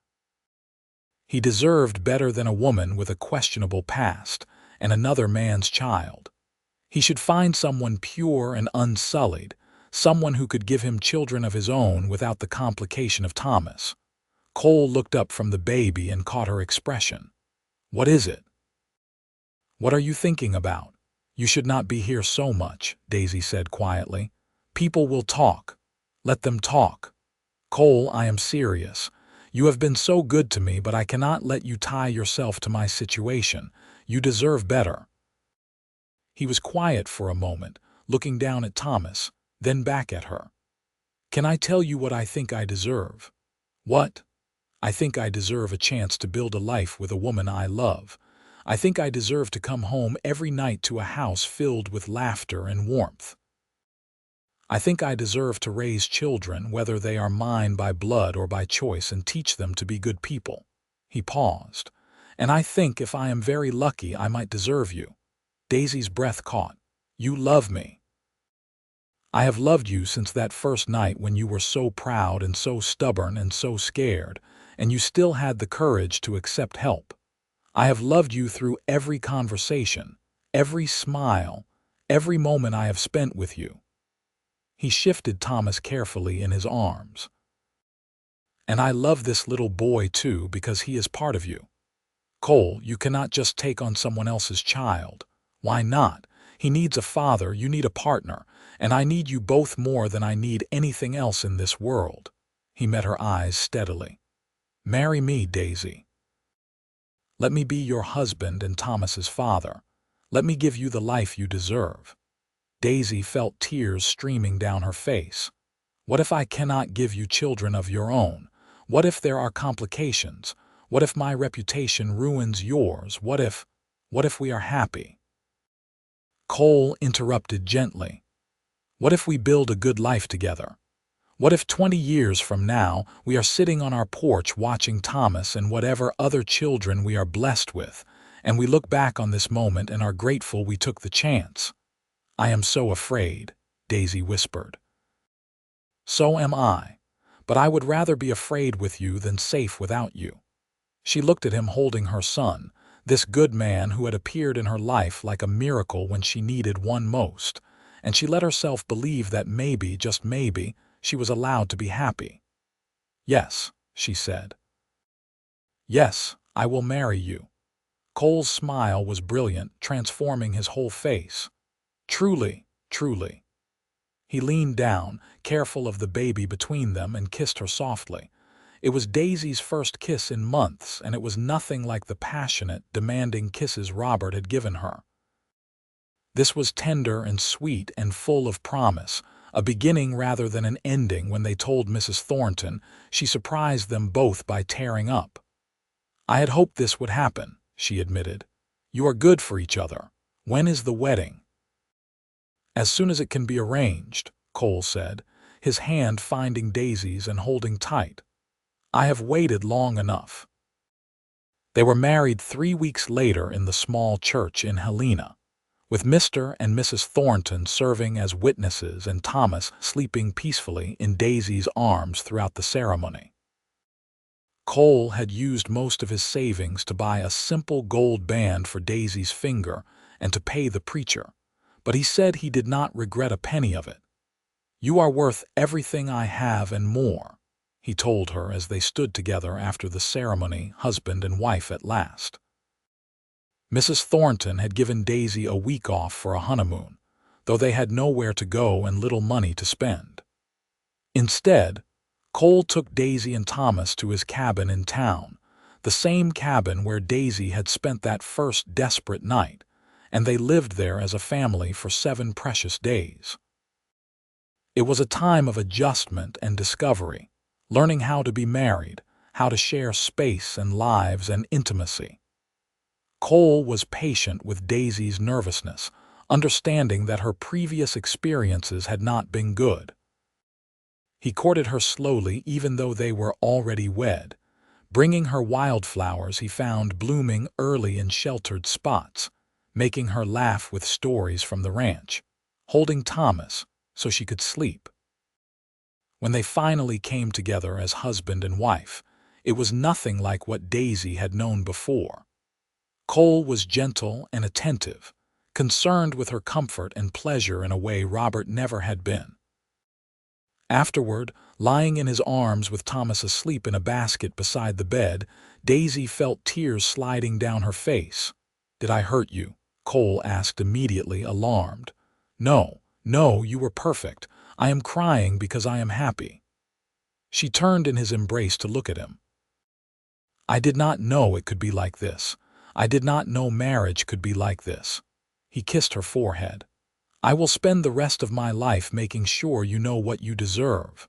He deserved better than a woman with a questionable past and another man's child. He should find someone pure and unsullied, someone who could give him children of his own without the complication of Thomas. Cole looked up from the baby and caught her expression. "What is it?" "What are you thinking about? You should not be here so much," Daisy said quietly. "People will talk. Let them talk." "Cole, I am serious. You have been so good to me, but I cannot let you tie yourself to my situation. You deserve better." He was quiet for a moment, looking down at Thomas, then back at her. "Can I tell you what I think I deserve?" "What?" "I think I deserve a chance to build a life with a woman I love. I think I deserve to come home every night to a house filled with laughter and warmth. I think I deserve to raise children, whether they are mine by blood or by choice, and teach them to be good people." He paused. "And I think if I am very lucky, I might deserve you." Daisy's breath caught. "You love me." "I have loved you since that first night when you were so proud and so stubborn and so scared, and you still had the courage to accept help. I have loved you through every conversation, every smile, every moment I have spent with you." He shifted Thomas carefully in his arms. "And I love this little boy too because he is part of you. Cole, you cannot just take on someone else's child. Why not? He needs a father, you need a partner, and I need you both more than I need anything else in this world." He met her eyes steadily. "Marry me, Daisy. Let me be your husband and Thomas's father. Let me give you the life you deserve." Daisy felt tears streaming down her face. "What if I cannot give you children of your own? What if there are complications? What if my reputation ruins yours? What if we are happy?" Cole interrupted gently. What if we build a good life together? What if 20 years from now we are sitting on our porch watching Thomas and whatever other children we are blessed with, and we look back on this moment and are grateful we took the chance? I am so afraid, Daisy whispered. So am I, but I would rather be afraid with you than safe without you. She looked at him holding her son, this good man who had appeared in her life like a miracle when she needed one most, and she let herself believe that maybe, just maybe, she was allowed to be happy. Yes, she said. Yes, I will marry you. Cole's smile was brilliant, transforming his whole face. Truly, truly. He leaned down, careful of the baby between them, and kissed her softly. It was Daisy's first kiss in months, and it was nothing like the passionate, demanding kisses Robert had given her. This was tender and sweet and full of promise, a beginning rather than an ending. When they told Mrs. Thornton, she surprised them both by tearing up. I had hoped this would happen, she admitted. You are good for each other. When is the wedding? As soon as it can be arranged, Cole said, his hand finding Daisy's and holding tight. I have waited long enough. They were married 3 weeks later in the small church in Helena, with Mr. and Mrs. Thornton serving as witnesses and Thomas sleeping peacefully in Daisy's arms throughout the ceremony. Cole had used most of his savings to buy a simple gold band for Daisy's finger and to pay the preacher, but he said he did not regret a penny of it. You are worth everything I have and more, he told her as they stood together after the ceremony, husband and wife at last. Mrs. Thornton had given Daisy a week off for a honeymoon, though they had nowhere to go and little money to spend. Instead, Cole took Daisy and Thomas to his cabin in town, the same cabin where Daisy had spent that first desperate night, and they lived there as a family for 7 precious days. It was a time of adjustment and discovery, learning how to be married, how to share space and lives and intimacy. Cole was patient with Daisy's nervousness, understanding that her previous experiences had not been good. He courted her slowly even though they were already wed, bringing her wildflowers he found blooming early in sheltered spots, making her laugh with stories from the ranch, holding Thomas so she could sleep. When they finally came together as husband and wife, it was nothing like what Daisy had known before. Cole was gentle and attentive, concerned with her comfort and pleasure in a way Robert never had been. Afterward, lying in his arms with Thomas asleep in a basket beside the bed, Daisy felt tears sliding down her face. Did I hurt you? Cole asked immediately, alarmed. No, no, you were perfect. I am crying because I am happy. She turned in his embrace to look at him. I did not know it could be like this. I did not know marriage could be like this. He kissed her forehead. I will spend the rest of my life making sure you know what you deserve.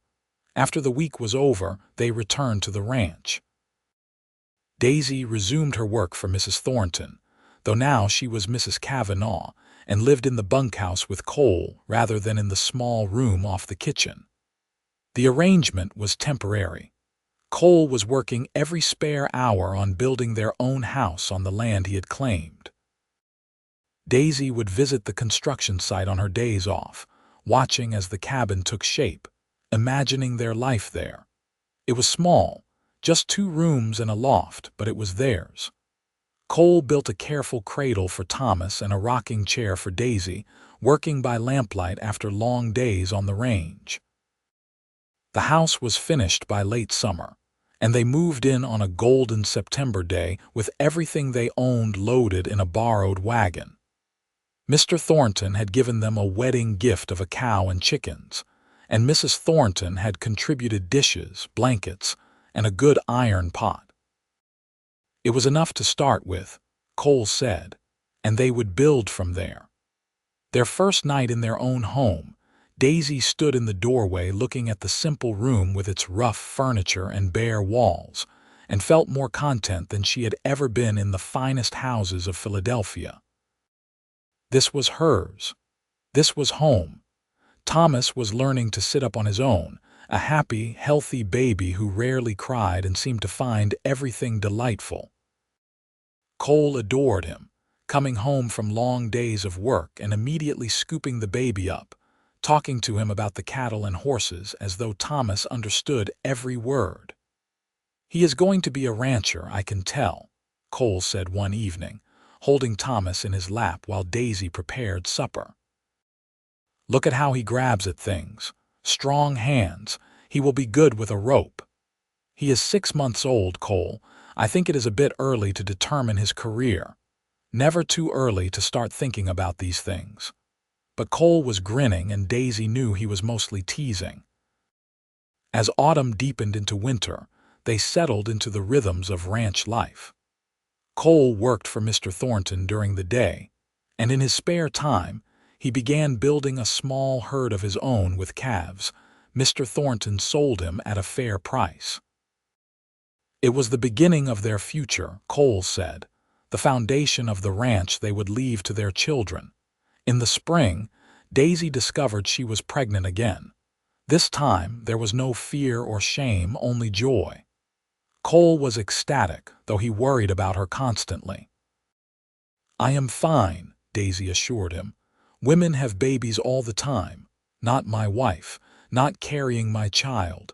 After the week was over, they returned to the ranch. Daisy resumed her work for Mrs. Thornton, though now she was Mrs. Kavanaugh and lived in the bunkhouse with Cole rather than in the small room off the kitchen. The arrangement was temporary. Cole was working every spare hour on building their own house on the land he had claimed. Daisy would visit the construction site on her days off, watching as the cabin took shape, imagining their life there. It was small, just 2 rooms and a loft, but it was theirs. Cole built a careful cradle for Thomas and a rocking chair for Daisy, working by lamplight after long days on the range. The house was finished by late summer, and they moved in on a golden September day with everything they owned loaded in a borrowed wagon. Mr. Thornton had given them a wedding gift of a cow and chickens, and Mrs. Thornton had contributed dishes, blankets, and a good iron pot. It was enough to start with, Cole said, and they would build from there. Their first night in their own home, Daisy stood in the doorway looking at the simple room with its rough furniture and bare walls, and felt more content than she had ever been in the finest houses of Philadelphia. This was hers. This was home. Thomas was learning to sit up on his own, a happy, healthy baby who rarely cried and seemed to find everything delightful. Cole adored him, coming home from long days of work and immediately scooping the baby up, talking to him about the cattle and horses as though Thomas understood every word. "He is going to be a rancher, I can tell," Cole said one evening, holding Thomas in his lap while Daisy prepared supper. "Look at how he grabs at things. Strong hands. He will be good with a rope." "He is 6 months old, Cole. I think it is a bit early to determine his career." Never too early to start thinking about these things. But Cole was grinning and Daisy knew he was mostly teasing. As autumn deepened into winter, they settled into the rhythms of ranch life. Cole worked for Mr. Thornton during the day, and in his spare time, he began building a small herd of his own with calves Mr. Thornton sold him at a fair price. It was the beginning of their future, Cole said, the foundation of the ranch they would leave to their children. In the spring, Daisy discovered she was pregnant again. This time, there was no fear or shame, only joy. Cole was ecstatic, though he worried about her constantly. "I am fine," Daisy assured him. "Women have babies all the time. Not my wife, not carrying my child.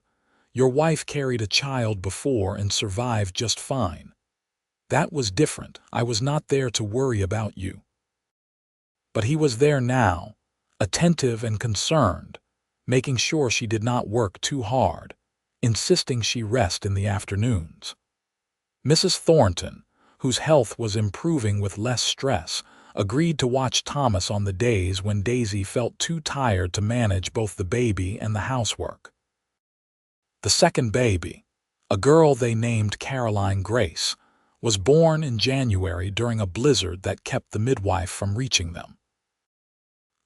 Your wife carried a child before and survived just fine. That was different. I was not there to worry about you." But he was there now, attentive and concerned, making sure she did not work too hard, insisting she rest in the afternoons. Mrs. Thornton, whose health was improving with less stress, agreed to watch Thomas on the days when Daisy felt too tired to manage both the baby and the housework. The second baby, a girl they named Caroline Grace, was born in January during a blizzard that kept the midwife from reaching them.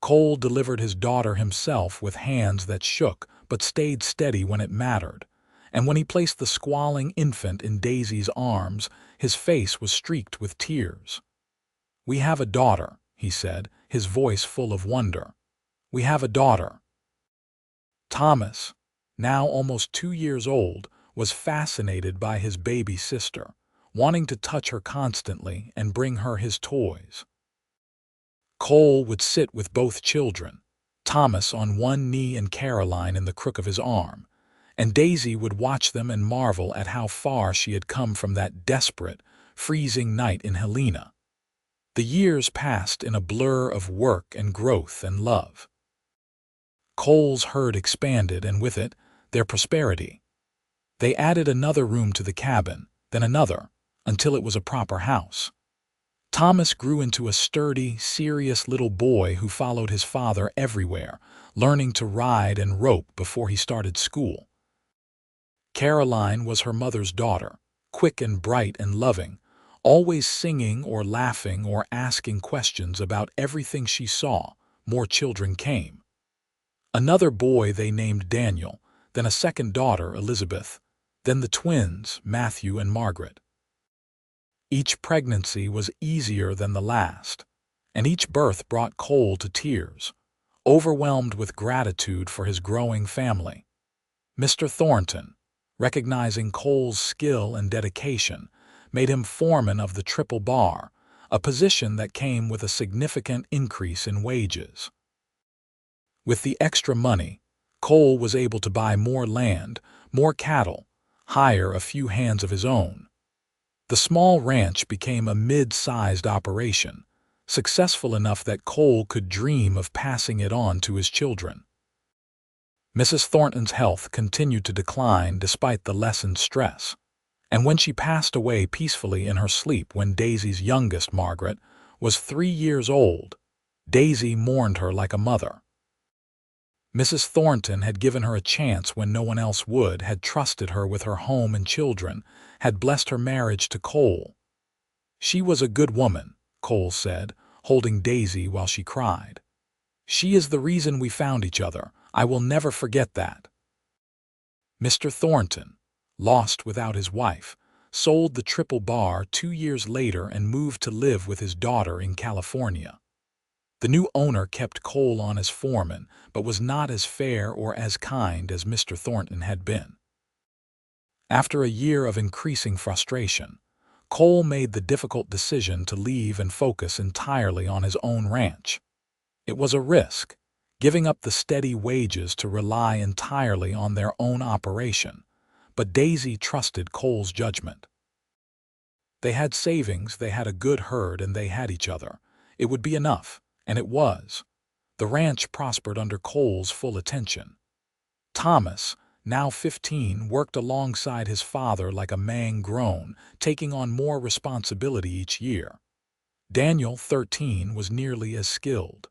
Cole delivered his daughter himself with hands that shook but stayed steady when it mattered, and when he placed the squalling infant in Daisy's arms, his face was streaked with tears. "We have a daughter," he said, his voice full of wonder. "We have a daughter." Thomas, now almost 2 years old, was fascinated by his baby sister, wanting to touch her constantly and bring her his toys. Cole would sit with both children, Thomas on one knee and Caroline in the crook of his arm, and Daisy would watch them and marvel at how far she had come from that desperate, freezing night in Helena. The years passed in a blur of work and growth and love. Cole's herd expanded, and with it, their prosperity. They added another room to the cabin, then another, until it was a proper house. Thomas grew into a sturdy, serious little boy who followed his father everywhere, learning to ride and rope before he started school. Caroline was her mother's daughter, quick and bright and loving, always singing or laughing or asking questions about everything she saw. More children came. Another boy they named Daniel, then a second daughter, Elizabeth, then the twins, Matthew and Margaret. Each pregnancy was easier than the last, and each birth brought Cole to tears, overwhelmed with gratitude for his growing family. Mr. Thornton, recognizing Cole's skill and dedication, made him foreman of the Triple Bar, a position that came with a significant increase in wages. With the extra money, Cole was able to buy more land, more cattle, hire a few hands of his own. The small ranch became a mid-sized operation, successful enough that Cole could dream of passing it on to his children. Mrs. Thornton's health continued to decline despite the lessened stress, and when she passed away peacefully in her sleep when Daisy's youngest, Margaret, was 3 years old, Daisy mourned her like a mother. Mrs. Thornton had given her a chance when no one else would, had trusted her with her home and children, had blessed her marriage to Cole. "She was a good woman," Cole said, holding Daisy while she cried. "She is the reason we found each other. I will never forget that." Mr. Thornton, lost without his wife, sold the Triple Bar 2 years later and moved to live with his daughter in California. The new owner kept Cole on as foreman, but was not as fair or as kind as Mr. Thornton had been. After a year of increasing frustration, Cole made the difficult decision to leave and focus entirely on his own ranch. It was a risk, giving up the steady wages to rely entirely on their own operation, but Daisy trusted Cole's judgment. They had savings, they had a good herd, and they had each other. It would be enough, and it was. The ranch prospered under Cole's full attention. Thomas, now 15, worked alongside his father like a man grown, taking on more responsibility each year. Daniel, 13, was nearly as skilled.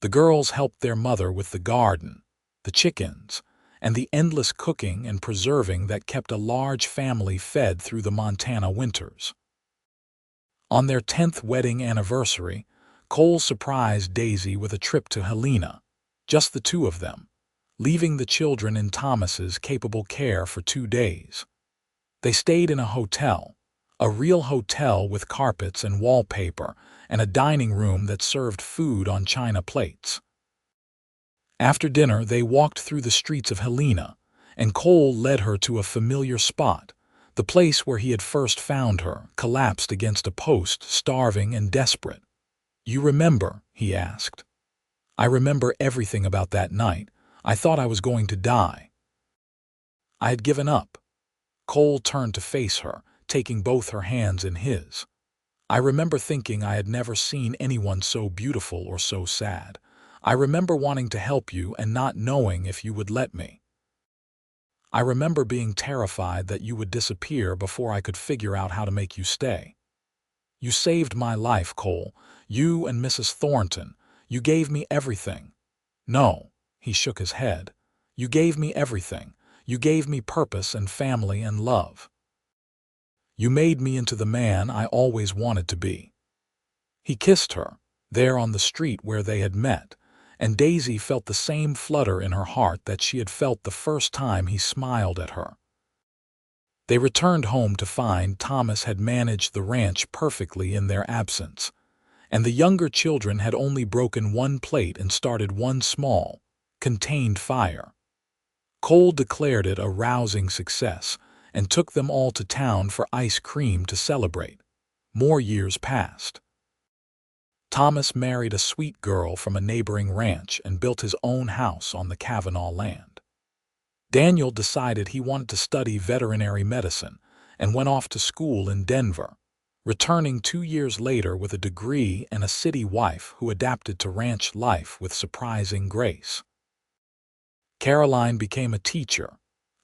The girls helped their mother with the garden, the chickens, and the endless cooking and preserving that kept a large family fed through the Montana winters. On their 10th wedding anniversary, Cole surprised Daisy with a trip to Helena, just the two of them, leaving the children in Thomas's capable care for 2 days. They stayed in a hotel, a real hotel with carpets and wallpaper and a dining room that served food on china plates. After dinner, they walked through the streets of Helena, and Cole led her to a familiar spot, the place where he had first found her, collapsed against a post, starving and desperate. "You remember?" he asked. "I remember everything about that night. I thought I was going to die. I had given up." Cole turned to face her, taking both her hands in his. "I remember thinking I had never seen anyone so beautiful or so sad. I remember wanting to help you and not knowing if you would let me. I remember being terrified that you would disappear before I could figure out how to make you stay. You saved my life, Cole. You and Mrs. Thornton. You gave me everything." "No," he shook his head. "You gave me everything. You gave me purpose and family and love. You made me into the man I always wanted to be." He kissed her, there on the street where they had met, and Daisy felt the same flutter in her heart that she had felt the first time he smiled at her. They returned home to find Thomas had managed the ranch perfectly in their absence, and the younger children had only broken one plate and started one small, contained fire. Cole declared it a rousing success and took them all to town for ice cream to celebrate. More years passed. Thomas married a sweet girl from a neighboring ranch and built his own house on the Kavanaugh land. Daniel decided he wanted to study veterinary medicine and went off to school in Denver, returning 2 years later with a degree and a city wife who adapted to ranch life with surprising grace. Caroline became a teacher.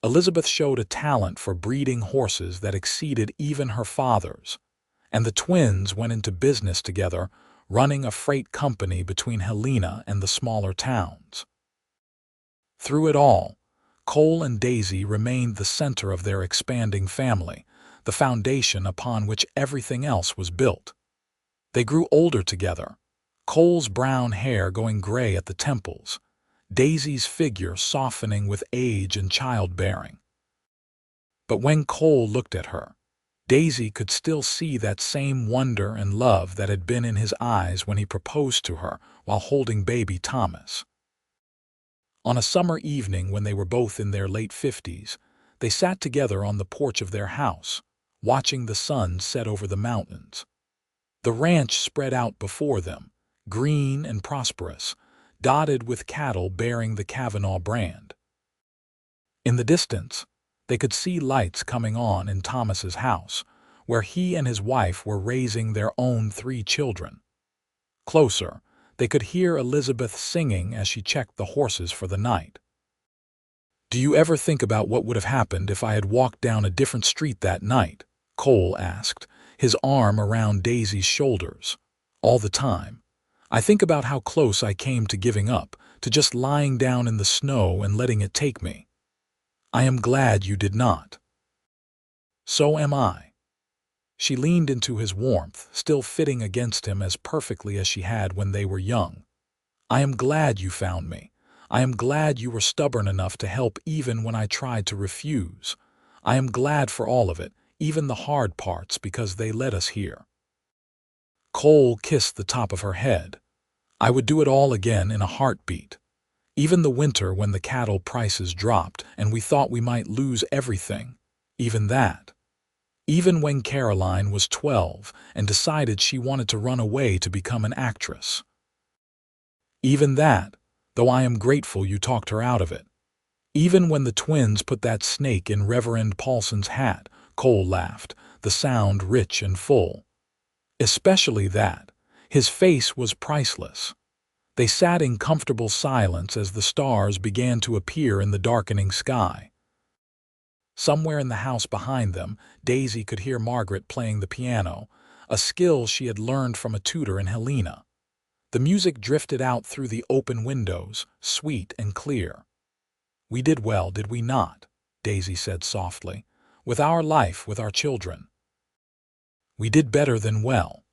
Elizabeth showed a talent for breeding horses that exceeded even her father's, and the twins went into business together, running a freight company between Helena and the smaller towns. Through it all, Cole and Daisy remained the center of their expanding family, the foundation upon which everything else was built. They grew older together, Cole's brown hair going gray at the temples, Daisy's figure softening with age and childbearing. But when Cole looked at her, Daisy could still see that same wonder and love that had been in his eyes when he proposed to her while holding baby Thomas. On a summer evening when they were both in their late 50s, they sat together on the porch of their house, watching the sun set over the mountains. The ranch spread out before them, green and prosperous, dotted with cattle bearing the Kavanaugh brand. In the distance, they could see lights coming on in Thomas's house, where he and his wife were raising their own 3 children. Closer, they could hear Elizabeth singing as she checked the horses for the night. "Do you ever think about what would have happened if I had walked down a different street that night?" Cole asked, his arm around Daisy's shoulders. "All the time. I think about how close I came to giving up, to just lying down in the snow and letting it take me. I am glad you did not." "So am I." She leaned into his warmth, still fitting against him as perfectly as she had when they were young. "I am glad you found me. I am glad you were stubborn enough to help even when I tried to refuse. I am glad for all of it, even the hard parts, because they led us here." Cole kissed the top of her head. I would do it all again in a heartbeat. Even the winter when the cattle prices dropped and we thought we might lose everything. Even that. Even when Caroline was 12 and decided she wanted to run away to become an actress. Even that, though I am grateful you talked her out of it. Even when the twins put that snake in Reverend Paulson's hat, Cole laughed, the sound rich and full. Especially that. His face was priceless. They sat in comfortable silence as the stars began to appear in the darkening sky. Somewhere in the house behind them, Daisy could hear Margaret playing the piano, a skill she had learned from a tutor in Helena. The music drifted out through the open windows, sweet and clear. "We did well, did we not?" Daisy said softly. "With our life, with our children." "We did better than well.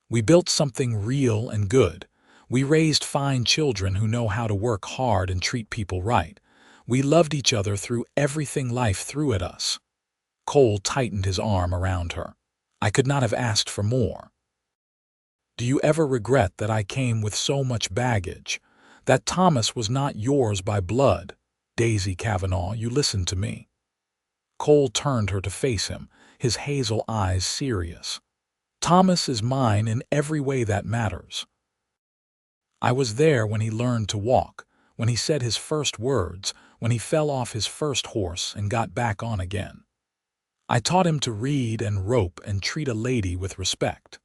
We built something real and good. We raised fine children who know how to work hard and treat people right. We loved each other through everything life threw at us." Cole tightened his arm around her. "I could not have asked for more." "Do you ever regret that I came with so much baggage? That Thomas was not yours by blood? Daisy Kavanaugh, you listened to me." Cole turned her to face him, his hazel eyes serious. "Thomas is mine in every way that matters. I was there when he learned to walk, when he said his first words, when he fell off his first horse and got back on again. I taught him to read and rope and treat a lady with respect.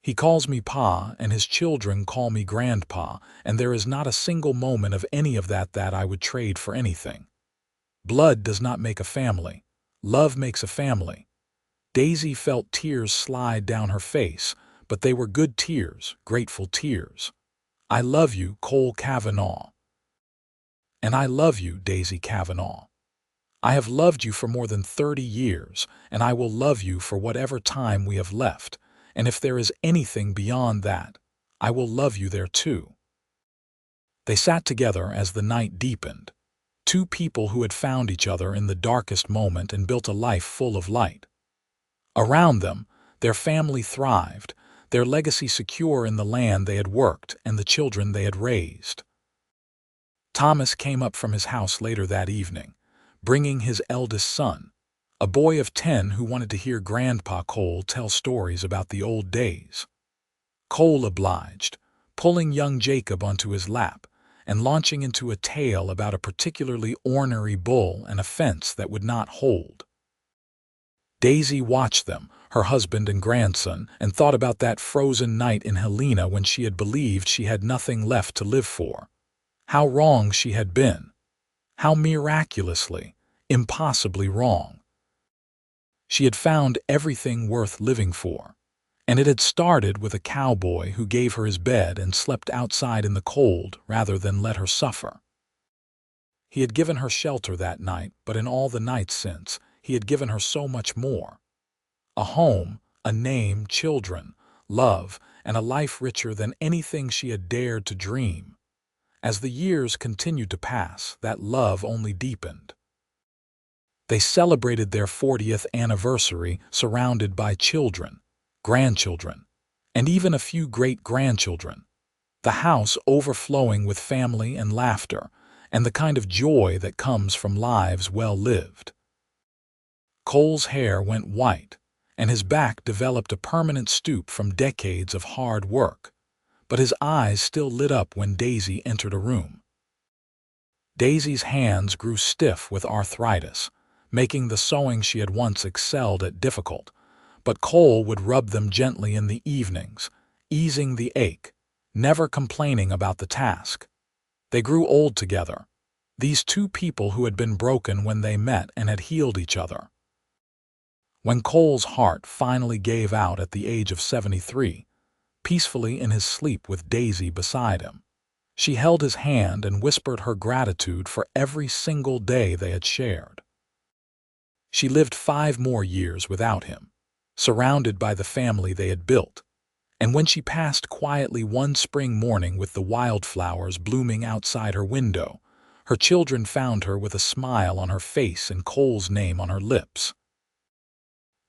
He calls me Pa, and his children call me Grandpa, and there is not a single moment of any of that I would trade for anything. Blood does not make a family. Love makes a family." Daisy felt tears slide down her face, but they were good tears, grateful tears. "I love you, Cole Kavanaugh." "And I love you, Daisy Kavanaugh. I have loved you for more than 30 years, and I will love you for whatever time we have left, and if there is anything beyond that, I will love you there too." They sat together as the night deepened, two people who had found each other in the darkest moment and built a life full of light. Around them, their family thrived, their legacy secure in the land they had worked and the children they had raised. Thomas came up from his house later that evening, bringing his eldest son, a boy of 10 who wanted to hear Grandpa Cole tell stories about the old days. Cole obliged, pulling young Jacob onto his lap and launching into a tale about a particularly ornery bull and a fence that would not hold. Daisy watched them, her husband and grandson, and thought about that frozen night in Helena when she had believed she had nothing left to live for. How wrong she had been. How miraculously, impossibly wrong. She had found everything worth living for, and it had started with a cowboy who gave her his bed and slept outside in the cold rather than let her suffer. He had given her shelter that night, but in all the nights since, he had given her so much more. A home, a name, children, love, and a life richer than anything she had dared to dream. As the years continued to pass, that love only deepened. They celebrated their 40th anniversary surrounded by children, grandchildren, and even a few great-grandchildren. The house overflowing with family and laughter, and the kind of joy that comes from lives well lived. Cole's hair went white, and his back developed a permanent stoop from decades of hard work, but his eyes still lit up when Daisy entered a room. Daisy's hands grew stiff with arthritis, making the sewing she had once excelled at difficult, but Cole would rub them gently in the evenings, easing the ache, never complaining about the task. They grew old together, these two people who had been broken when they met and had healed each other. When Cole's heart finally gave out at the age of 73, peacefully in his sleep with Daisy beside him, she held his hand and whispered her gratitude for every single day they had shared. She lived 5 more years without him, surrounded by the family they had built, and when she passed quietly one spring morning with the wildflowers blooming outside her window, her children found her with a smile on her face and Cole's name on her lips.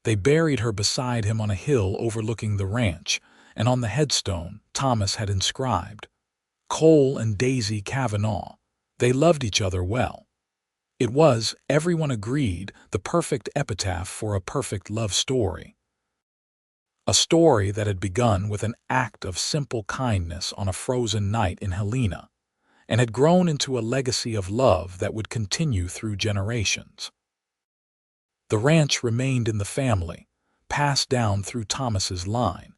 They buried her beside him on a hill overlooking the ranch, and on the headstone, Thomas had inscribed. Cole and Daisy Kavanaugh. They loved each other well. It was, everyone agreed, the perfect epitaph for a perfect love story. A story that had begun with an act of simple kindness on a frozen night in Helena, and had grown into a legacy of love that would continue through generations. The ranch remained in the family, passed down through Thomas's line,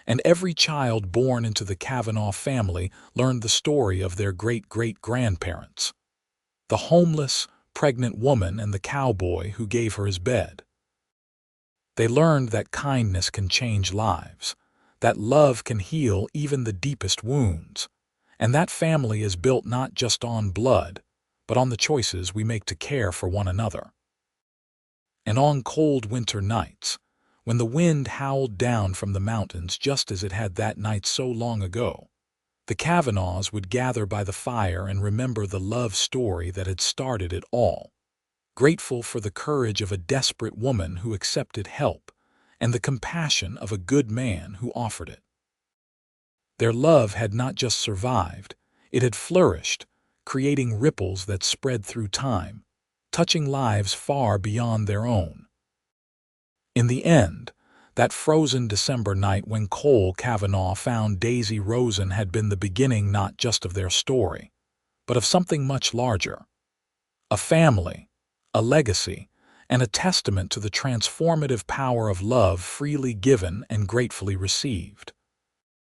and every child born into the Kavanaugh family learned the story of their great-great-grandparents. The homeless, pregnant woman and the cowboy who gave her his bed. They learned that kindness can change lives, that love can heal even the deepest wounds, and that family is built not just on blood, but on the choices we make to care for one another. And on cold winter nights, when the wind howled down from the mountains just as it had that night so long ago, the Kavanaughs would gather by the fire and remember the love story that had started it all, grateful for the courage of a desperate woman who accepted help and the compassion of a good man who offered it. Their love had not just survived, it had flourished, creating ripples that spread through time, touching lives far beyond their own. In the end, that frozen December night when Cole Kavanaugh found Daisy Rosen had been the beginning not just of their story, but of something much larger. A family, a legacy, and a testament to the transformative power of love freely given and gratefully received.